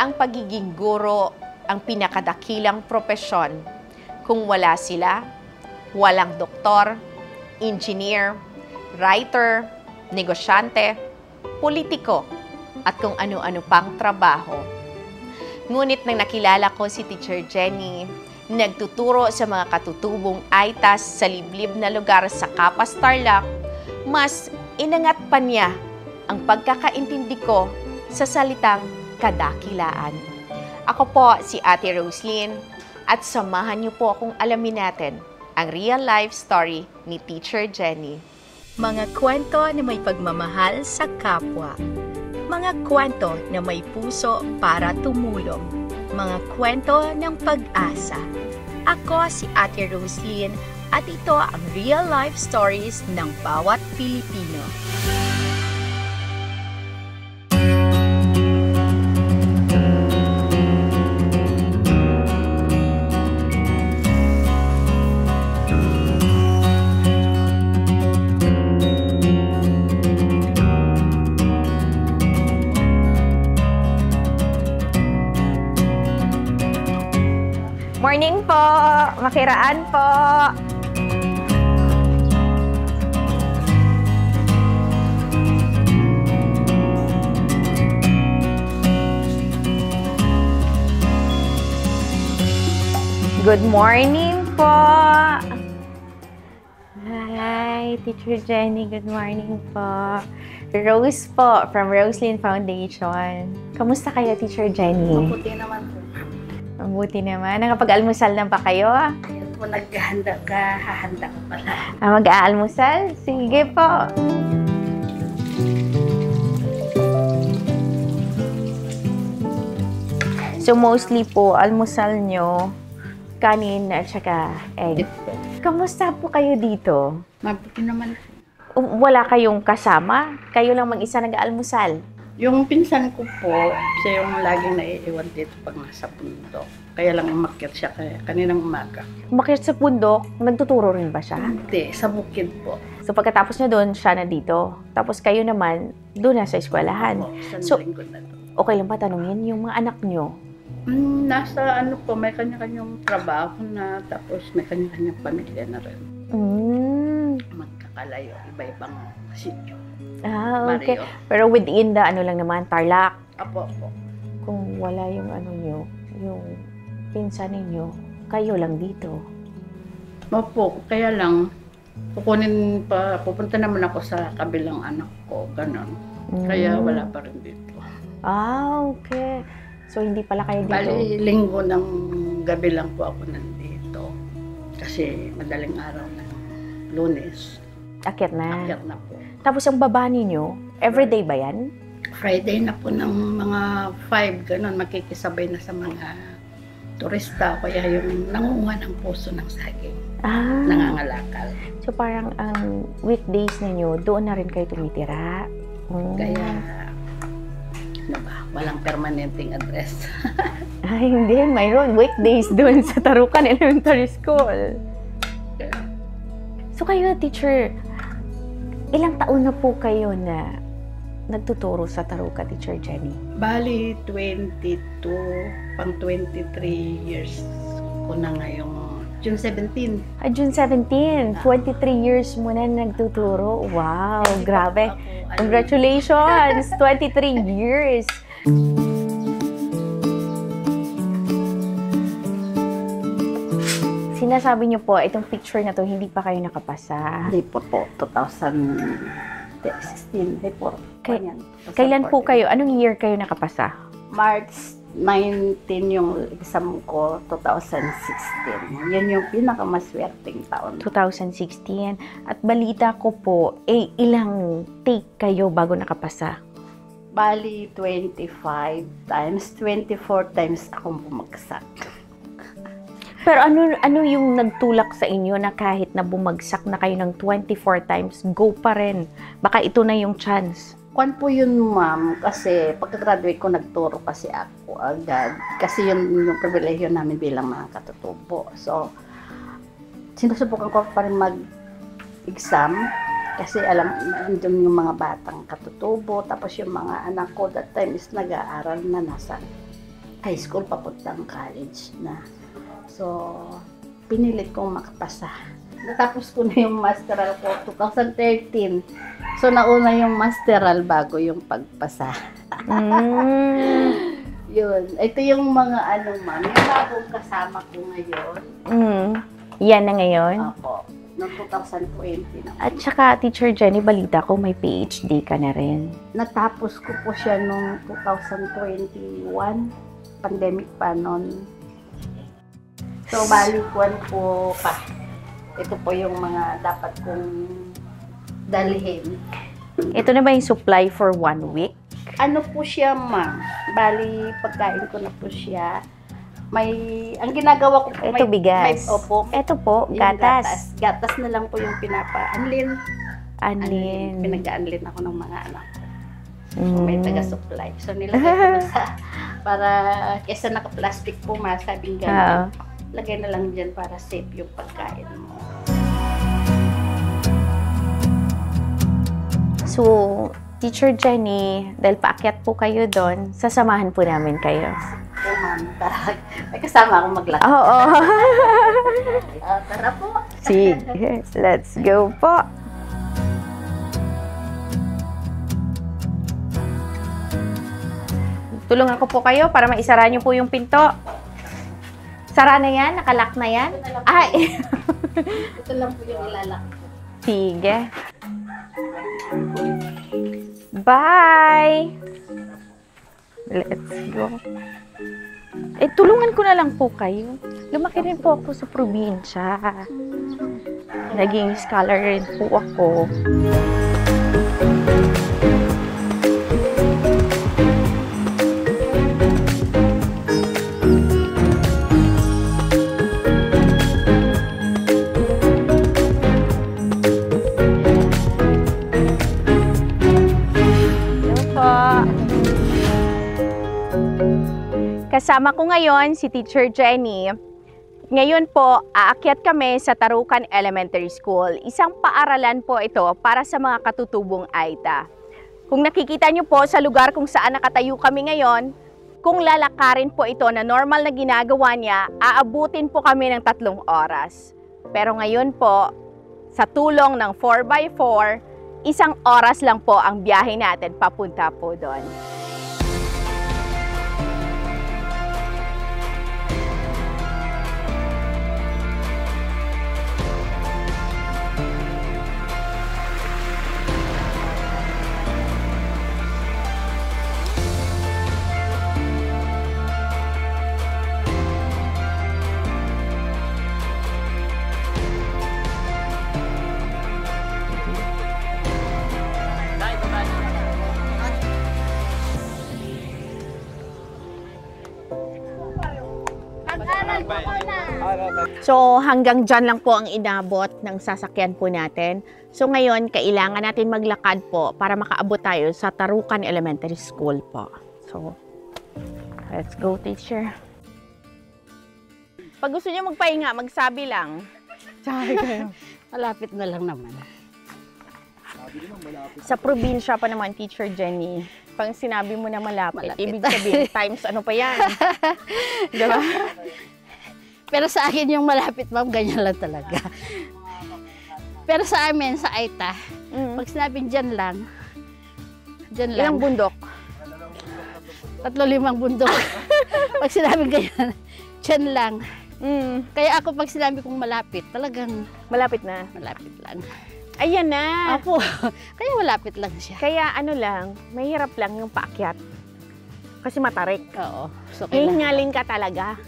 ang pagiging guro ang pinakadakilang propesyon. Kung wala sila, walang doktor, engineer, writer, negosyante, politiko, at kung ano-ano pang trabaho. Ngunit nang nakilala ko si Teacher Jenny, nagtuturo sa mga katutubong ITAS sa liblib na lugar sa Capas, Tarlac, mas inangat pa niya ang pagkakaintindi ko sa salitang kadakilaan. Ako po si Ate Roslyn at samahan niyo po akong alamin natin ang real life story ni Teacher Jenny. Mga kwento na may pagmamahal sa kapwa. Mga kwento na may puso para tumulong. Mga kwento ng pag-asa. Ako si Ate Roslyn at ito ang real life stories ng bawat Pilipino. Morning po! Makiraan po! Good morning po! Hi, Teacher Jenny. Good morning po. Rose po, from Roslyn Foundation. Kamusta kayo, Teacher Jenny? Mabuti naman po. Mabuti naman. Nakapag-almusal na ba kayo? Ayun po, naghahanda ka, hahanda ko pala. Mag-aalmusal? Sige po. So mostly po, almusal nyo, kanin at saka egg. Kamusta po kayo dito? Mabuti naman po. Wala kayong kasama? Kayo lang mag-isa nag-aalmusal? Yung pinsan ko po, siya yung laging naiiwan dito pag nasa bundok. Kaya lang umakyat siya kaninang umaga. Umakyat sa bundok, nagtuturo rin ba siya? Hindi, sa bukid po. So pagkatapos niya doon, siya na dito. Tapos kayo naman, doon na sa eskwelahan. So, Linggo na doon. okay lang ba tanungin yung mga anak nyo? Nasa ano po, may kanya-kanyang trabaho na, tapos may kanya-kanyang pamilya na rin. Magkakalayo, iba-ibang sityo. Okay. Mario. Pero within the ano lang naman, Tarlac. Apo. Kung wala yung ano nyo, yung pinsan ninyo, kayo lang dito. Opo, kaya lang, pupunta naman ako sa kabilang anak ko, ganon. Kaya wala pa rin dito. Okay. So, hindi pala kayo dito? Bali, linggo ng gabi lang po ako nandito. Kasi madaling araw na Lunes. Akyat na. Akyat na po. Tapos ang baba ninyo, everyday ba yan? Friday na po ng mga 5, ganon, makikisabay na sa mga turista. Kaya yung nangunguha ng puso ng saging, nangangalakal. So parang ang weekdays ninyo, doon na rin kayo tumitira? Kaya, ano ba, walang permanenteng address. Ay, hindi. Mayroon weekdays doon sa Tarukan Elementary School. So kayo, teacher, ilang taon na po kayo na nagtuturo sa Tarukan, Teacher Jenny? Bali, 22, pang 23 years ko na ngayong June 17. June 17, 23 years mo na nagtuturo. Wow, grabe. Congratulations! 23 years! Sinasabi niyo po, itong picture na to, hindi pa kayo nakapasa. Hindi po 2016. Hindi po. Kailan po kayo, anong year kayo nakapasa? March 19 yung exam ko, 2016. Yan yung pinakamaswerteng taon. 2016. At balita ko po, ilang take kayo bago nakapasa? Bali, 25 times, 24 times akong bumagsak. Pero ano yung nagtulak sa inyo na kahit na bumagsak na kayo ng 24 times, go pa rin? Baka ito na yung chance. Kwan po yun, ma'am, kasi pagka-graduate ko, nagturo kasi ako agad. Kasi yun yung privilege namin bilang mga katutubo. So, sinusubukan ko pa rin mag-exam kasi alam, nandun yung mga batang katutubo. Tapos yung mga anak ko that time is nag-aaral na nasa high school papuntang college na. So, pinilit kong makapasa. Natapos ko na yung masteral ko 2013. So, nauna yung masteral bago yung pagpasa. Yun. Ito yung mga ma'am. Yung bagong kasama ko ngayon. Yan na ngayon? Opo. Noong 2020 na. At saka, Teacher Jenny, balita ko may PhD ka na rin. Natapos ko po siya noong 2021. Pandemic pa noon. So, balikuan po pa. Ito po yung mga dapat kong dalhin. Ito na ba yung supply for 1 week? Ano po siya, ma'am? Bali, pagkain ko na po siya. Ang ginagawa ko po, Ito bigas. Opo. Ito po, Yung gatas. Gatas na lang po yung pinapa-anlin. Anlin. Pinag-anlin ako ng mga anak ko. So, Mm. may taga-supply. So, nilagay ko na para, kesa naka-plastic po, masabing gano'n. Lagay na lang dyan para safe yung pagkain mo. So, Teacher Jenny, dahil paakyat po kayo doon, sasamahan po namin kayo. So, ma'am, may kasama akong maglakad. Oo. Tara po. Sige, let's go po. Tulungan ko po kayo para maisara niyo po yung pinto. Sara na yan? Nakalock na yan? Ay! Ito lang po yung ilalak. Sige. Bye! Let's go. Tulungan ko na lang po kayo. Lumaki rin po ako sa probinsya. Naging scholar rin po ako. Kasama ko ngayon si Teacher Jenny. Ngayon po, aakyat kami sa Tarukan Elementary School. Isang paaralan po ito para sa mga katutubong Aita. Kung nakikita niyo po sa lugar kung saan nakatayo kami ngayon, kung lalakarin po ito na normal na ginagawa niya, aabutin po kami ng 3 oras. Pero ngayon po, sa tulong ng 4x4, 1 oras lang po ang biyahe natin papunta po doon. So, hanggang dyan lang po ang inabot ng sasakyan po natin. So, ngayon, kailangan natin maglakad po para makaabot tayo sa Tarukan Elementary School po. So, let's go, teacher. Pag gusto niyo magpahinga, magsabi lang. Sabi kayo. Malapit na lang naman. Sa probinsya pa naman, Teacher Jenny, pag sinabi mo na malapit. Ibig sabihin, times ano pa yan? Diba? Pero sa akin yung malapit, ma'am, ganyan lang talaga. Pero sa amin, sa Aita, pag sinabing dyan lang. Ilang bundok? 3-5 bundok. Pag sinabing ganyan, dyan lang. Kaya ako pag sinabi kong malapit, talagang malapit na. Malapit lang. Ayan na. Apo, kaya malapit lang siya. Kaya ano lang, mahirap lang yung paakyat. Kasi matarik. Oo. So, hihingalin ka talaga.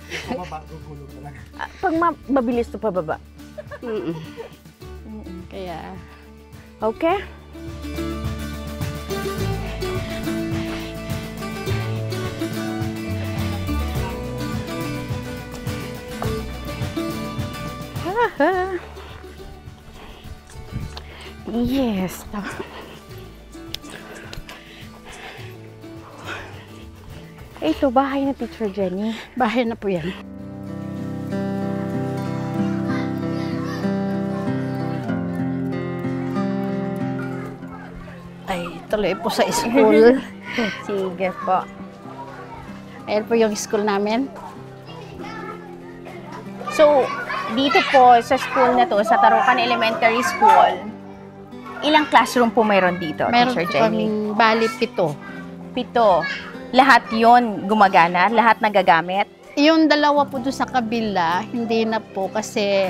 Pag mabilis to pababa. Kaya, okay. Yes. Ito, bahay na Teacher Jenny. bahay na po yan. Ay, tuloy po sa school. Sige po. Ayan po yung school namin. So, dito po sa school na to, sa Tarukan Elementary School, ilang classroom po mayroon dito, Meron Teacher po Jenny? kaming bali 7. 7. Lahat yon gumagana? Lahat nagagamit? Yung dalawa po doon sa kabila, hindi na po kasi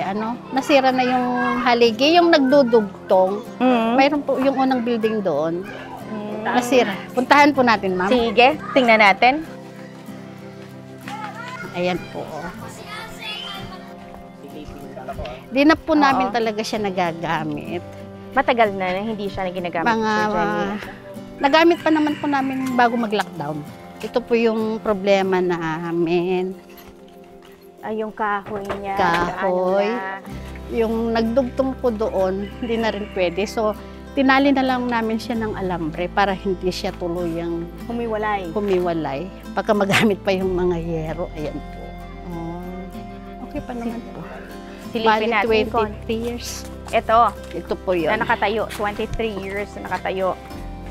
nasira na yung haligi, yung nagdudugtong. Mayroon po yung unang building doon. Nasira. Puntahan po natin, ma'am. Sige, tingnan natin. Ayan po. Di na po namin talaga siya nagagamit. Matagal na hindi siya ginagamit, Teacher Jenny. Nagamit pa naman po namin bago mag-lockdown. Ito po yung problema namin. Ay, yung kahoy niya. Kahoy. Yung nagdugtong po doon, hindi na rin pwede. So, tinali na lang namin siya ng alambre para hindi siya tuluyang humiwalay. Pagka magamit pa yung mga yero, ayan po. Okay pa naman po. Silipin natin 23 years. Ito po yun. na nakatayo. 23 years na nakatayo.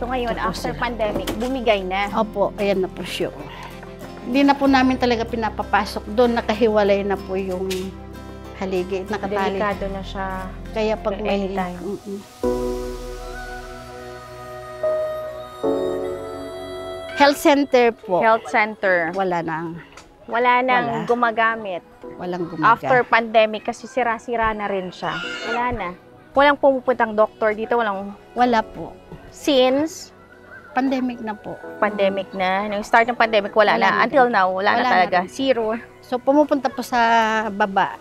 So ngayon, Ito po after sila. pandemic, bumigay na. Opo, ayan na po siya. Hindi na po namin talaga pinapapasok. Doon nakahiwalay na po yung haligi. Nakatali. Delikado na siya. Kaya pag may... Anytime. Health center po. Health center. Wala nang Wala gumagamit. walang gumaga. After pandemic, kasi sira-sira na rin siya. Wala na. Walang pumupuntang doktor dito. Wala po. Since Pandemic na po. pandemic na. Nung start ng pandemic, wala Wala na. na Until now, wala na Wala na talaga. rin. Zero. So, pumupunta po sa baba.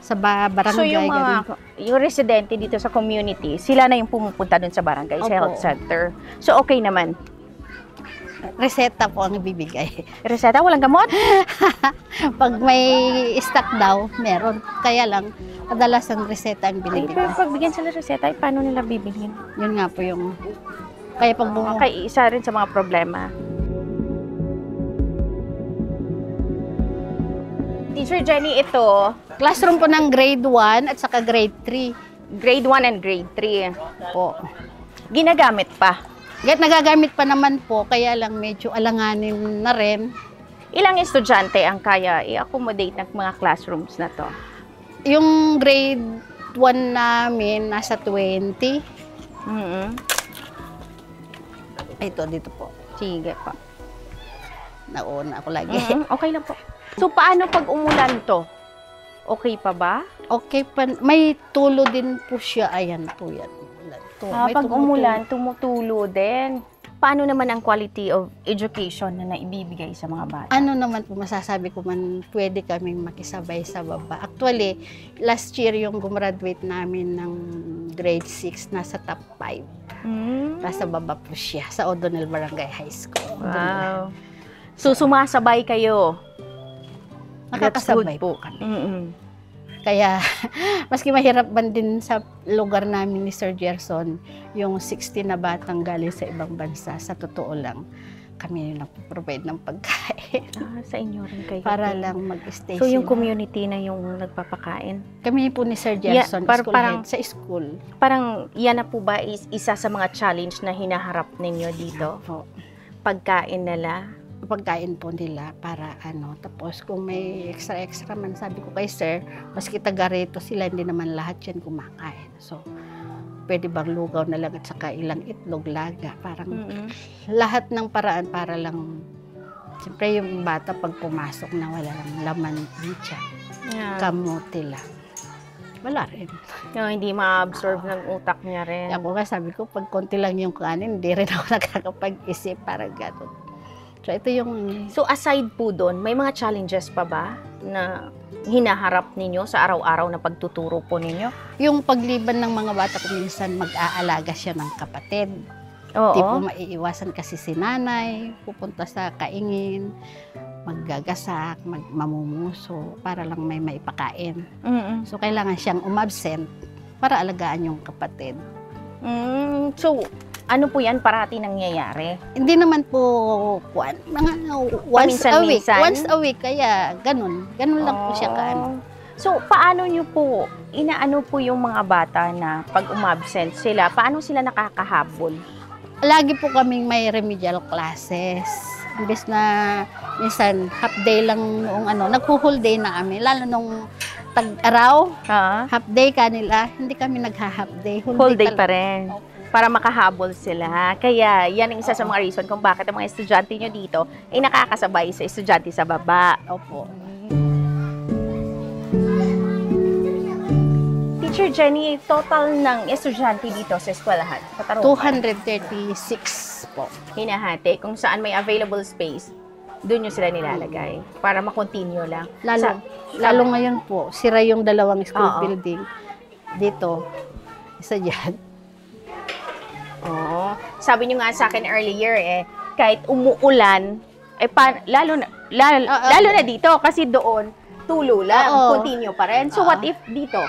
Sa barangay. So yung ganun. yung residente dito sa community, sila na yung pumupunta dun sa barangay, sa Opo. health center. So okay naman. Reseta po ang ibibigay. Reseta, walang gamot? Pag may stock daw, meron. Kaya lang, kadalasan reseta ang Ay, binibigay. pero pag bigyan sila reseta, paano nila bibilhin? Yun nga po yung... Kaya pag Kaya isa rin sa mga problema. Teacher Jenny, ito, classroom po ng grade 1 at saka grade 3 grade 1 and grade 3. po. Ginagamit pa. Nagagamit pa naman po, kaya lang medyo alanganin na rin. Ilang estudyante ang kaya i-accommodate ng mga classrooms na to? Yung grade 1 namin, nasa 20. Ito, dito po. Sige pa. Nauna ako lagi. Okay lang po. So, paano pag umulan to? Okay pa ba? Okay pa. May tulo din po siya. Ayan po yan. May Pag tumutulo. umulan, tumutulo din. Paano naman ang quality of education na naibibigay sa mga bata? Ano naman po masasabi ko man, pwede kaming makisabay sa baba. Actually, last year yung gumraduate namin ng grade 6, nasa top 5. Nasa baba po siya, sa O'Donnell Barangay High School. Wow. So, sumasabay kayo. Nakakasabay That's good po kami. Kaya, maski mahirap man din sa lugar namin ni Sir Gerson, yung 60 na batang galing sa ibang bansa, sa totoo lang, kami yung nagpo-provide ng pagkain. Sa inyo rin kayo. Para lang mag-stay So, yung sila. community na yung nagpapakain. Kami po ni Sir Gerson, school parang- head, sa school. Parang, yan na po ba is isa sa mga challenge na hinaharap ninyo dito? Po. Pagkain nila? Pagkain po nila para tapos kung may extra man, sabi ko kay Sir, maski taga rito sila, hindi naman lahat yan kumakain. So, pwede bang lugaw na lang at saka ilang itlog, laga, parang lahat ng paraan para lang, siyempre yung bata pag pumasok na wala lang laman ang tiyan, kamuti lang. Wala rin. Yung hindi ma-absorb ng utak niya rin. Ako nga sabi ko, pag konti lang yung kanin, hindi rin ako nakakapag-isip para gano'n. So, ito yung... So, aside po doon, may mga challenges pa ba na hinaharap ninyo sa araw-araw na pagtuturo po ninyo? Yung pagliban ng mga bata ko minsan mag-aalaga siya ng kapatid. Oo. Di po maiiwasan kasi si nanay, pupunta sa kaingin, maggagasak, mamumuso, para lang may maipakain. So, kailangan siyang umabsent para alagaan yung kapatid. So, ano po yan parati nangyayari? Hindi naman po, mga once a week. Paminsan-minsan? Once a week, kaya ganun. Ganun lang po siya kaano. So, paano nyo po, inaano po yung mga bata na pag umabsent sila, paano sila nakakahabol? Lagi po kaming may remedial classes. Imbes na minsan half day lang noong nagho-whole day na kami. Lalo nung tag-araw, half day kanila, hindi kami nagha-half day. Whole day pa rin. Para makahabol sila. Kaya yan ang isa sa mga reason kung bakit ang mga estudyante nyo dito ay nakakasabay sa estudyante sa baba. Opo. Teacher Jenny, total ng estudyante dito sa eskwelahan, sa Tarukan, 236 po. hinahati kung saan may available space, doon nyo sila nilalagay para makontinue lang. Lalo ngayon po, sira yung dalawang school Oo. building. Dito, isa dyan. Oo. Sabi nyo nga sa akin earlier kahit umuulan, lalo na dito kasi doon, tulo lang, Oo. continue pa rin. So Oo. what if dito?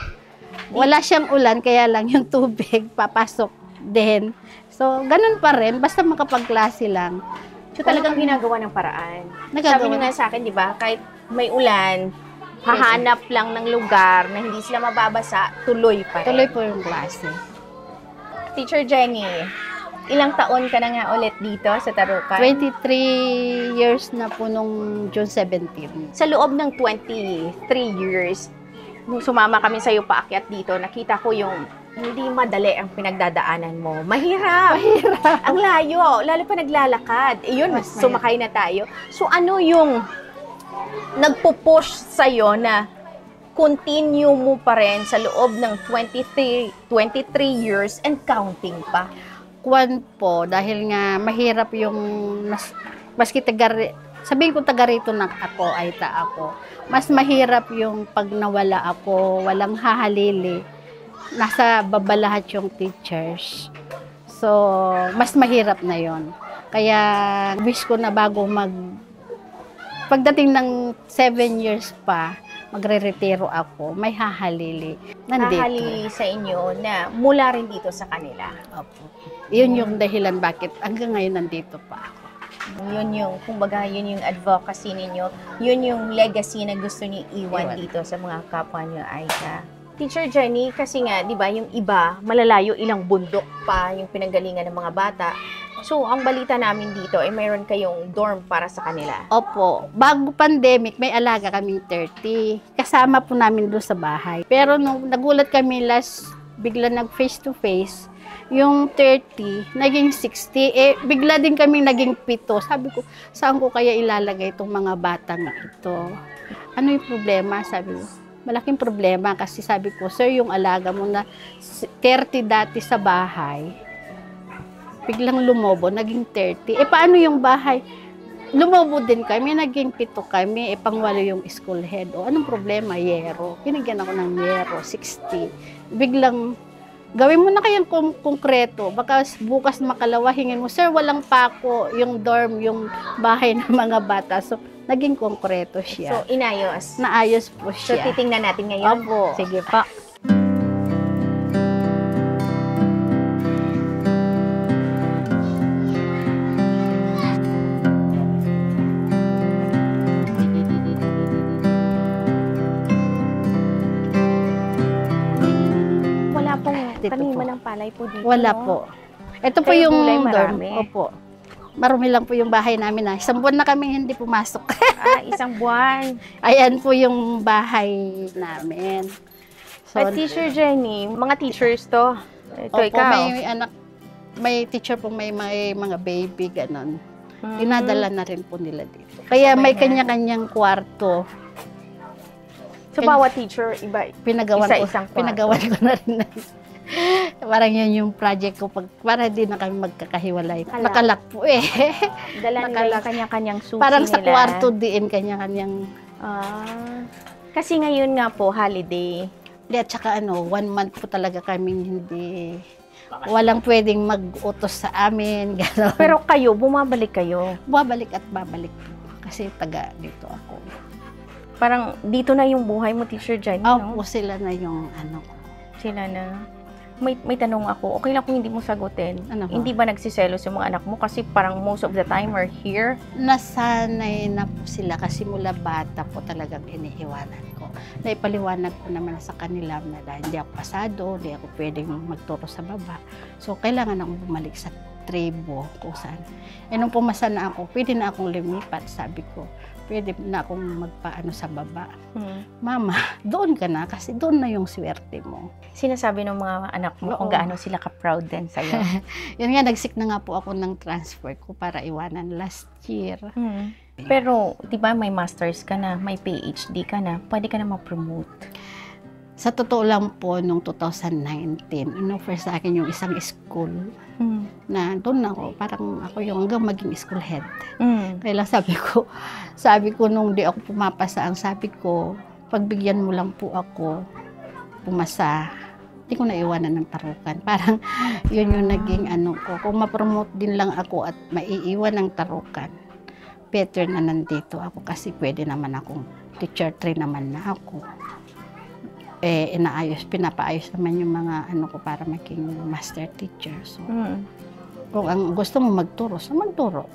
Wala siyang ulan, kaya lang yung tubig papasok din. So, ganun pa rin, basta makapagklase lang. So talagang ginagawa ng paraan. Nagagawa. Sabi nyo nga sa akin, di ba, kahit may ulan, hahanap lang ng lugar na hindi sila mababasa, tuloy pa rin. Tuloy po yung klase. Teacher Jenny, ilang taon ka na nga ulit dito sa Tarukan? 23 years na po nung June 17. Sa loob ng 23 years, nung sumama kami sa iyo paakyat dito, nakita ko yung hindi madali ang pinagdadaanan mo. Mahirap. Ang layo. Lalo pa naglalakad. Yun, Mas sumakay na tayo. So, ano yung nagpo-push sa'yo na continue mo pa rin sa loob ng 23 years and counting pa? Kwan po, dahil nga mahirap yung, maski sabihin ko taga rito na ako, ay ako. Mas mahirap yung pag nawala ako, walang hahalili. Nasa baba lahat yung teachers. So, mas mahirap na yon. Kaya, wish ko na pagdating ng 7 years pa, magre-retiro ako, may hahalili. Nandito. Hahalili sa inyo na mula rin dito sa kanila. Opo. Yun yung dahilan bakit hanggang ngayon nandito pa ako. Yun yung, kumbaga, yun yung advocacy ninyo. Yun yung legacy na gusto niyo iwan dito sa mga kapwa niyo, Aika. Teacher Jenny, kasi nga, di ba, yung iba, malalayo, ilang bundok pa yung pinanggalingan ng mga bata. So, ang balita namin dito ay mayroon kayong dorm para sa kanila. Opo. Bago pandemic, may alaga kaming 30. Kasama po namin doon sa bahay. Pero nung nagulat kami bigla nag face to face, yung 30, naging 60. Bigla din kaming naging 7. Sabi ko, saan ko kaya ilalagay itong mga bata na ito? Ano yung problema? Sabi ko, malaking problema kasi sabi ko, sir, yung alaga mo na 30 dati sa bahay, biglang lumobo, naging 30. Paano yung bahay? Lumobo din kami, naging 7 kami, pangwalo yung school head. Anong problema? Yero. Pinigyan ako ng yero, 60. Biglang, gawin mo na kayang konkreto. Baka bukas makalawa, hingin mo, sir, walang pako, yung dorm, yung bahay ng mga bata. So, naging konkreto siya. So, inayos. Naayos po So, siya. titingnan natin ngayon. Opo. Sige pa. Wala pong Dito taniman po. ng palay po dito. Wala no? po. Ito po Kaya yung gulay dorm. marami. Opo. Marumi lang po yung bahay namin na. 1 buwan na kami hindi pumasok. Isang buwan. Ayan po yung bahay namin. So, At Teacher Jenny, mga teachers to. Ito, opo, ikaw. may anak, may teacher po, may mga baby, ganon. Dinadala na rin po nila dito. Kaya may kanya-kanyang kwarto. So, bawat teacher, iba. Pinagawan Isa-isang ko, kwarto. pinagawan ko na rin. Parang yun yung project ko, para di na kami magkakahiwalay. Hala. Nakalak po Dala nila yung Nakalak. kanya-kanyang susi Parang sa nila. kwarto din, kanya-kanyang. Kasi ngayon nga po, holiday. At saka 1 month po talaga kaming hindi, walang pwedeng mag-utos sa amin, gano'n. Pero kayo, bumabalik kayo. Babalik at babalik po. Kasi taga dito ako. Parang dito na yung buhay mo, Teacher Jenny, no? Opo, sila na yung Sila na. May tanong ako, okay lang kung hindi mo sagutin. Ano ba? Hindi ba nagsiselos yung mga anak mo? Kasi parang most of the time are here. nasanay na po sila kasi mula bata po talagang iniiwanan ko. Naipaliwanag ko naman sa kanila na dahil hindi ako pasado, hindi ako pwedeng magturo sa baba. So, kailangan akong bumalik sa tribo kung saan. Nung pumasa na ako, pwede na akong lumipat, sabi ko. Pwede na akong magpaano sa baba. Mama, doon ka na kasi doon na yung swerte mo. Sinasabi ng mga anak mo kung Oo. gaano sila ka-proud din sa'yo. Yun nga, nagsik na nga po ako ng transfer ko para iwanan last year. Pero, di ba may masters ka na, may PhD ka na, pwede ka na ma-promote. Sa totoo lang po, noong 2019, in-offer sa akin yung isang school na doon ako, parang ako yung hanggang maging school head. Kaya lang sabi ko nung di ako pumapasa, ang sabi ko, pagbigyan mo lang po ako, pumasa, hindi ko naiwanan ng tarukan. Parang yun yung naging ano ko. Kung ma-promote din lang ako at maiiwan ng tarukan, better na nandito ako kasi pwede naman akong teacher 3 naman na ako. Pinapaayos naman yung mga ano ko para maging master teacher. So, kung ang gusto mo magturo, so magturo.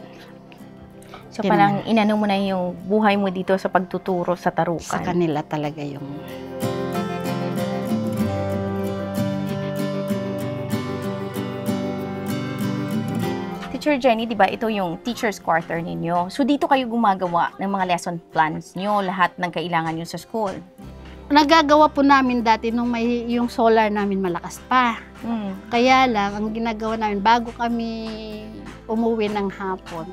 So, parang inano mo na yung buhay mo dito sa pagtuturo sa tarukan. Sa kanila talaga yung... Teacher Jenny, di ba, ito yung teacher's quarter ninyo. So, dito kayo gumagawa ng mga lesson plans nyo, lahat ng kailangan nyo sa school. Nagagawa po namin dati nung may yung solar namin malakas pa. Kaya lang, ang ginagawa namin, bago kami umuwi ng hapon,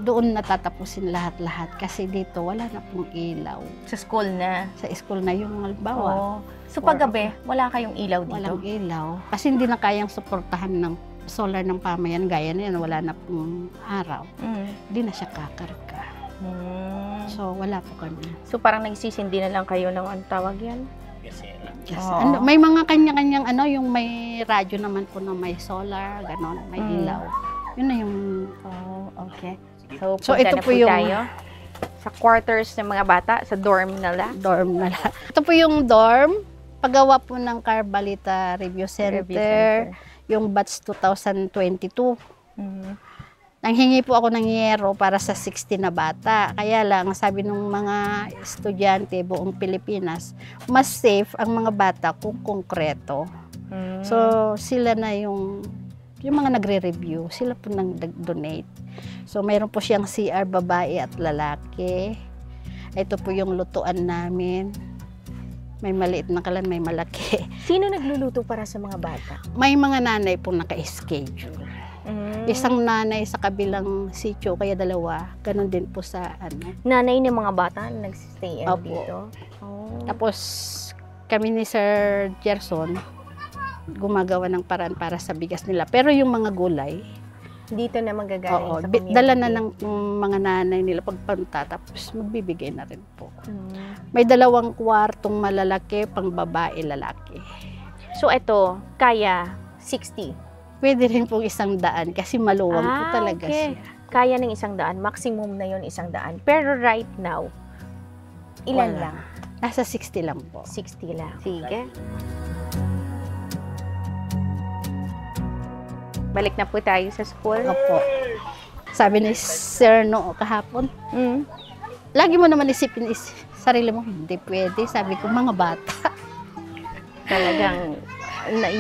doon natatapusin lahat-lahat. Kasi dito, wala na pong ilaw. Sa school na? Sa school na yung halimbawa. So, paggabi, wala kayong ilaw dito? Walang ilaw. Kasi hindi na kayang suportahan ng solar ng pamayan. Gaya na yan, wala na pong araw. Hindi na siya kakarga. So, wala po kami. So, parang nagsisindi na lang kayo ng ang tawag yan? Yes. May mga kanya-kanyang yung may radyo naman po na may solar, gano'n, may ilaw. Yun na yung... okay. So, ito na po yung... tayo sa quarters ng mga bata, sa dorm nila. Ito po yung dorm. Paggawa po ng Carbalita Review Center. Yung batch 2022. Nanghingi po ako ng yero para sa 60 na bata. Kaya lang, sabi ng mga estudyante buong Pilipinas, mas safe ang mga bata kung konkreto. So, sila na yung mga nagre-review, sila po nang donate. So, mayroon po siyang CR babae at lalaki. Ito po yung lutuan namin. May maliit na kalan, may malaki. Sino nagluluto para sa mga bata? May mga nanay po naka-schedule. Isang nanay sa kabilang sitio, kaya dalawa. Ganon din po sa Nanay ng mga bata na nag-stay dito? Tapos, kami ni Sir Gerson, gumagawa ng paraan para sa bigas nila. Pero yung mga gulay, dito na magagaling sa community. Dala na ng mga nanay nila pagpunta, tapos magbibigay na rin po. May 2 kwartong malalaki, pang babae, lalaki. So, ito, kaya 60? Pwede rin pong 100 kasi maluwang po talaga siya. Kaya ng 100, maximum na yon 100. Pero right now, ilan Wala. lang? Nasa 60 lang po. 60 lang. Sige. Balik na po tayo sa school. Opo. Sabi ni Sir kahapon, lagi mo naman isipin sarili mo, hindi pwede. Sabi ko, mga bata. Talagang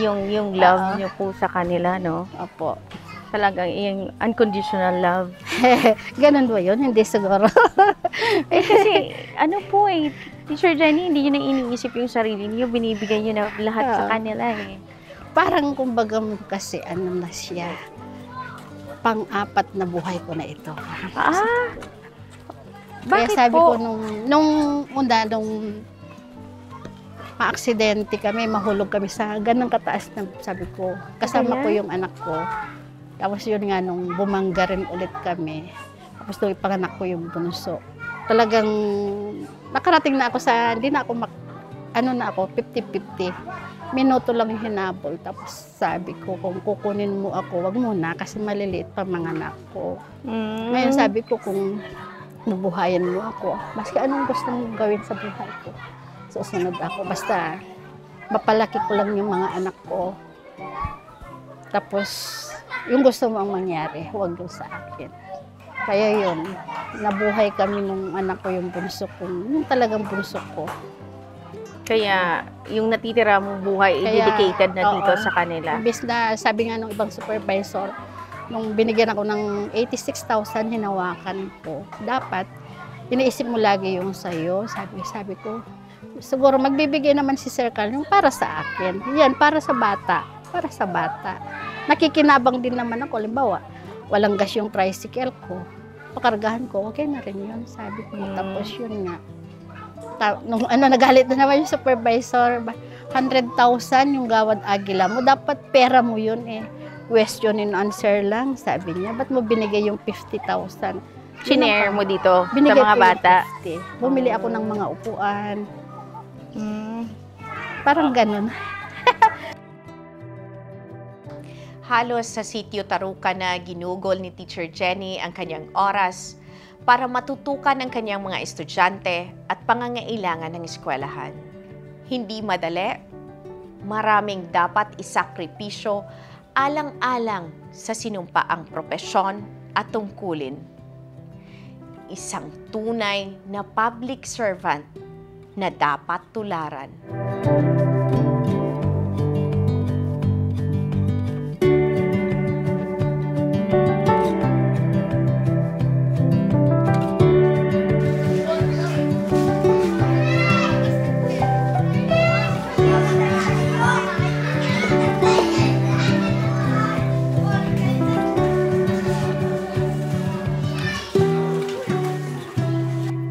yung love niyo po sa kanila, no? Opo. Talagang yung unconditional love. Ganun ba yun? Hindi siguro. Kasi, Teacher Jenny, hindi niyo na iniisip yung sarili niyo, binibigay niyo na lahat sa kanila eh. Parang kumbaga kasi na siya, pang-4 na buhay ko na ito. Kaya Bakit sabi po? ko nung ma-aksidente kami, mahulog kami sa ganang kataas na, sabi ko, kasama ko yung anak ko. Tapos yun nga, nung bumangga rin ulit kami, tapos nung ipanganak ko yung bunso. Talagang nakarating na ako sa, hindi na ako, 50-50. Minuto lang yung hinabol. Tapos sabi ko, kung kukunin mo ako, wag muna kasi maliliit pa mga anak ko. Ngayon sabi ko, kung mabuhayan mo ako, maski anong gusto mong gawin sa buhay ko, susunod ako. Basta mapalaki ko lang yung mga anak ko. Tapos, yung gusto mo ang mangyari, huwag yung sa akin. Kaya yun, nabuhay kami nung anak ko, yung bunso ko, yung talagang bunso ko. Kaya, yung natitira mong buhay, dedicated na dito sa kanila. Imbes na, sabi nga ng ibang supervisor, nung binigyan ako ng 86,000, hinawakan ko. Dapat, iniisip mo lagi yung sa'yo. Sabi ko, siguro magbibigay naman si Sir Carl yung para sa akin. Yan, para sa bata. Para sa bata. Nakikinabang din naman ako. Halimbawa, walang gas yung tricycle ko. Pakargahan ko, okay na rin yun. Sabi ko, tapos yun nga. Nung nagalit na naman yung supervisor, 100,000 yung gawad agila mo. Dapat pera mo yun eh. Question and answer lang, sabi niya. Ba't mo binigay yung 50,000? Shinare mo dito Binigay sa mga ko yung bata? 50. Bumili ako ng mga upuan. Parang ganun. Halos sa sitio Tarukan na ginugol ni Teacher Jenny ang kanyang oras para matutukan ang kanyang mga estudyante at pangangailangan ng eskwelahan. Hindi madali, maraming dapat isakripisyo alang-alang sa sinumpaang propesyon at tungkulin. Isang tunay na public servant na dapat tularan.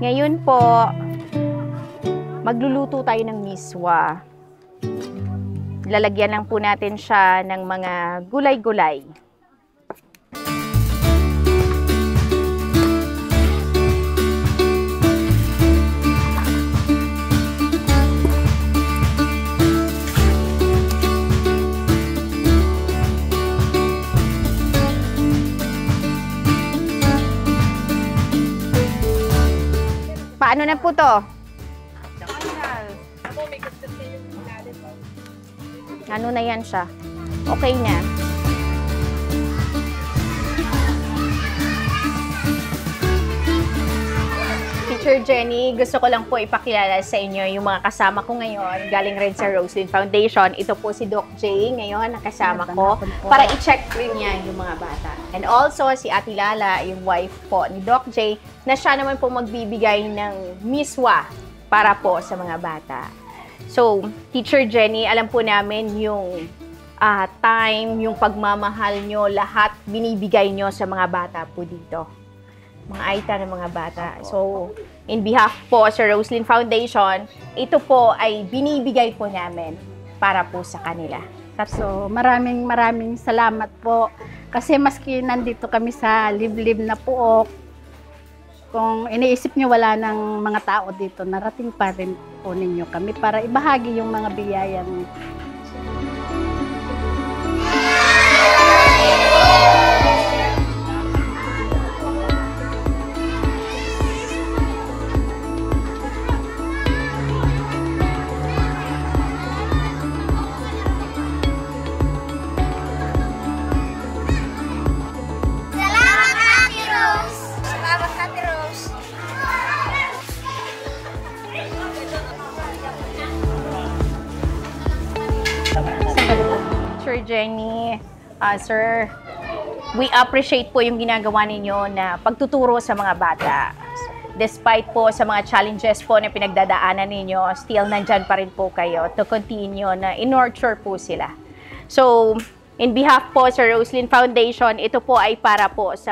Ngayon po, magluluto tayo ng miswa. Lalagyan lang po natin siya ng mga gulay-gulay. Paano na po to? Ano na yan siya? Okay na. Teacher Jenny, gusto ko lang po ipakilala sa inyo yung mga kasama ko ngayon. Galing rin sa Roslyn Foundation. Ito po si Doc J ngayon, nakasama ko. Para i-check rin niya yung mga bata. And also, si Ate Lala, yung wife po ni Doc J, na siya naman po magbibigay ng miswa para po sa mga bata. So, Teacher Jenny, alam po namin yung time, yung pagmamahal nyo, lahat binibigay nyo sa mga bata po dito. Mga aita ng mga bata. So, in behalf po sa Roslyn Foundation, ito po ay binibigay po namin para po sa kanila. So, maraming salamat po. Kasi maski nandito kami sa liblib na Puok, kung iniisip nyo wala ng mga tao dito, narating pa rin po ninyo kami para ibahagi yung mga biyayang Teacher Jenny, sir, we appreciate po yung ginagawa ninyo na pagtuturo sa mga bata. Despite po sa mga challenges po na pinagdadaanan ninyo, still nandyan pa rin po kayo to continue na in-nurture po sila. So, in behalf po sa Roslyn Foundation, ito po ay para po sa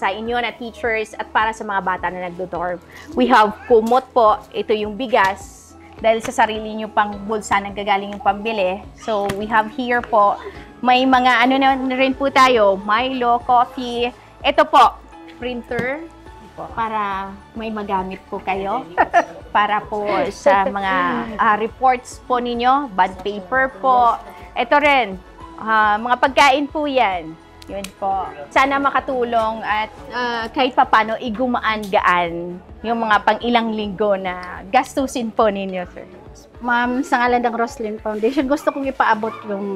inyo na teachers at para sa mga bata na nagdo-dorm. We have kumot po, ito yung bigas, dahil sa sarili nyo pang bulsa nang gagaling yung pambili. So, we have here po, may mga ano na rin po tayo, Milo, coffee. Ito po, printer, para may magamit po kayo. Para po sa mga reports po ninyo, bond paper po. Ito rin, mga pagkain po yan. Yun po. Sana makatulong at kahit papano igumaan-gaan yung mga pang ilang linggo na gastusin po ninyo, sir. Ma'am, sa ngalan ng Roslyn Foundation, gusto kong ipaabot yung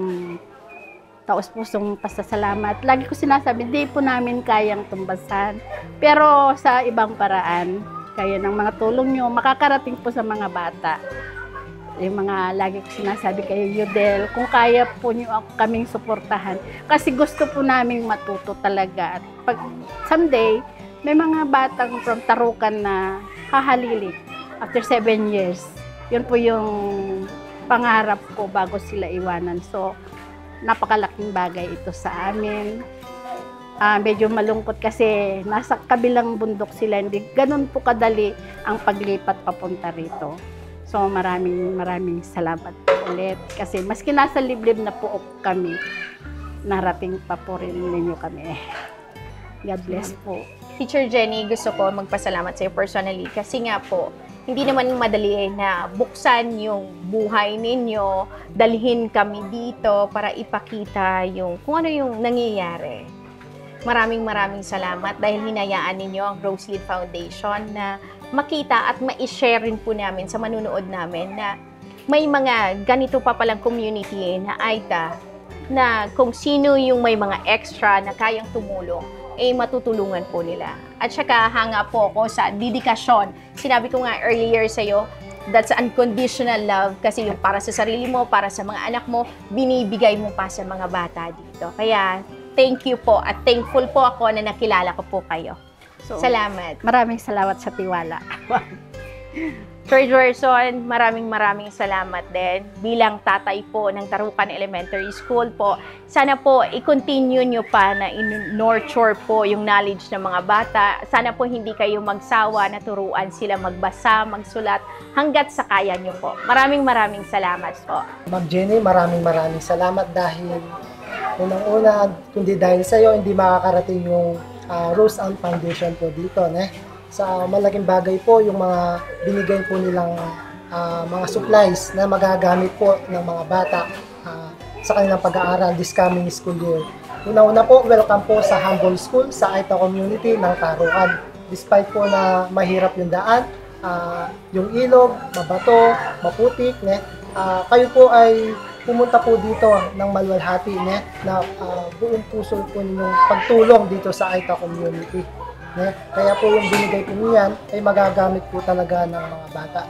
taos-pusong pasasalamat. Lagi ko sinasabi, di po namin kayang tumbasan. Pero sa ibang paraan, kaya ng mga tulong nyo, makakarating po sa mga bata. yung mga lagi ko sinasabi kay Yudel, kung kaya po niyo kaming suportahan. Kasi gusto po namin matuto talaga. At pag someday, may mga batang from Tarukan na hahalili after 7 years. Yun po yung pangarap ko bago sila iwanan. So, napakalaking bagay ito sa amin. Medyo malungkot kasi nasa kabilang bundok sila. Hindi ganun po kadali ang paglipat papunta rito. So maraming salamat po ulit. Kasi maski nasa liblib na po kami, narating pa po rin ninyo kami. God bless po. Teacher Jenny, gusto ko magpasalamat sa iyo personally kasi nga po, hindi naman madali na buksan yung buhay ninyo, dalhin kami dito para ipakita yung kung ano yung nangyayari. Maraming salamat dahil hinayaan ninyo ang Roselyn Foundation na makita at ma-share rin po namin sa manunood namin na may mga ganito pa palang community na AITA na kung sino yung may mga extra na kayang tumulong, matutulungan po nila. At saka hanga po ako sa dedikasyon. Sinabi ko nga earlier sa'yo, that's unconditional love kasi yung para sa sarili mo, para sa mga anak mo, binibigay mo pa sa mga bata dito. Kaya thank you po at thankful po ako na nakilala ko po kayo. So, salamat. Maraming salamat sa tiwala. Sir Gerson, maraming salamat din. Bilang tatay po ng Tarukan Elementary School po, sana po i-continue nyo pa na in-nurture po yung knowledge ng mga bata. Sana po hindi kayo magsawa na turuan sila magbasa, magsulat, hanggat sa kaya nyo po. Maraming salamat po. Ma'am Jenny, maraming salamat dahil unang-una, kundi dahil sa iyo, hindi makakarating yung Roselyn Foundation po dito. Sa malaking bagay po yung mga binigay po nilang mga supplies na magagamit po ng mga bata sa kanilang pag-aaral this coming school year. Una-una po, welcome po sa Humble School sa AITA community ng Tarukan. Despite po na mahirap yung daan, yung ilog, mabato, maputik, kayo po ay pumunta po dito ng maluwalhati na buong puso po ninyong pagtulong dito sa AITA community. Kaya po yung binigay po niyan ay magagamit po talaga ng mga bata.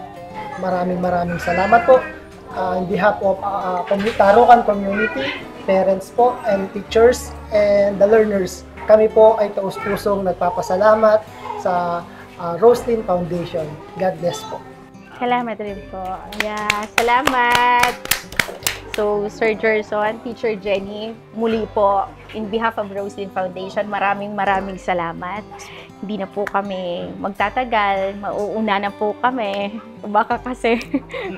Maraming salamat po in behalf of Tarukan community, parents po and teachers and the learners. Kami po ay taus-pusong nagpapasalamat sa Roselyn Foundation. God bless po. Salamat rin po. Salamat. So, Sir Gerson, Teacher Jenny, muli po, in behalf of Roselyn Foundation, maraming salamat. Hindi na po kami magtatagal, mauuna na po kami. Baka kasi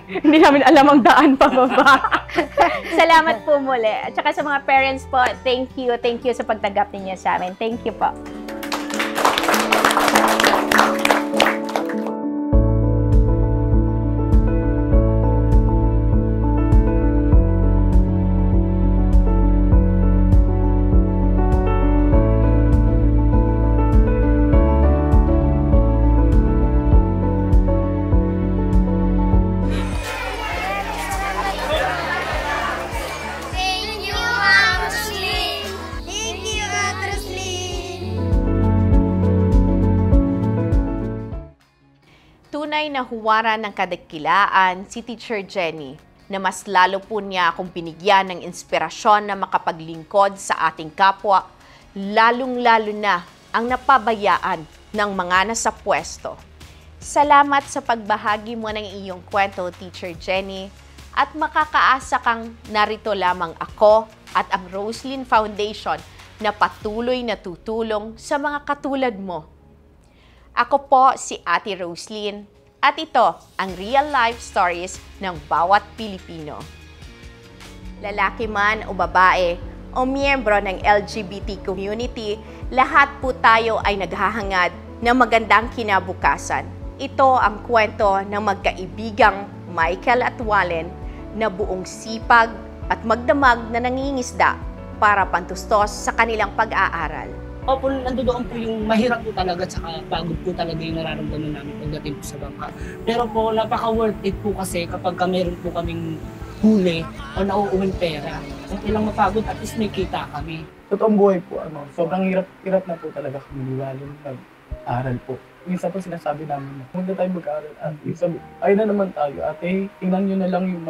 hindi namin alam ang daan pababa. Salamat po muli. At saka sa mga parents po, thank you sa pagtanggap ninyo sa amin. Thank you po. Tunay na huwara ng kadakilaan si Teacher Jenny na mas lalo po niya akong binigyan ng inspirasyon na makapaglingkod sa ating kapwa, lalong-lalo na ang napabayaan ng mga nasa pwesto. Salamat sa pagbahagi mo ng iyong kwento, Teacher Jenny, at makakaasa kang narito lamang ako at ang Roselyn Foundation na patuloy na tutulong sa mga katulad mo. Ako po si Ate Roselyn at ito ang real life stories ng bawat Pilipino. Lalaki man o babae o miyembro ng LGBT community, lahat po tayo ay naghahangad ng magandang kinabukasan. Ito ang kwento ng magkaibigang Michael at Wallen na buong sipag at magdamag na nangingisda para pantustos sa kanilang pag-aaral. Opo, nandoon po yung mahirap po talaga at saka pagod po talaga yung nararamdaman namin pagdating po sa bangka. Pero po, napaka-worth it po kasi kapag meron po kaming huli o nauuwing pera. Kung ilang mapagod, at least may kita kami. Totoong buhay po, sobrang hirap na po talaga kami lalo nag-aral po. minsan po sinasabi namin, huwag na tayo mag-aaral at sabi, ay na naman tayo ate, tingnan nyo na lang yung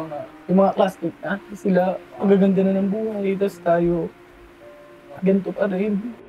mga classmate na, sila, magaganda na ng buhay, tapos tayo, ganito pa rin.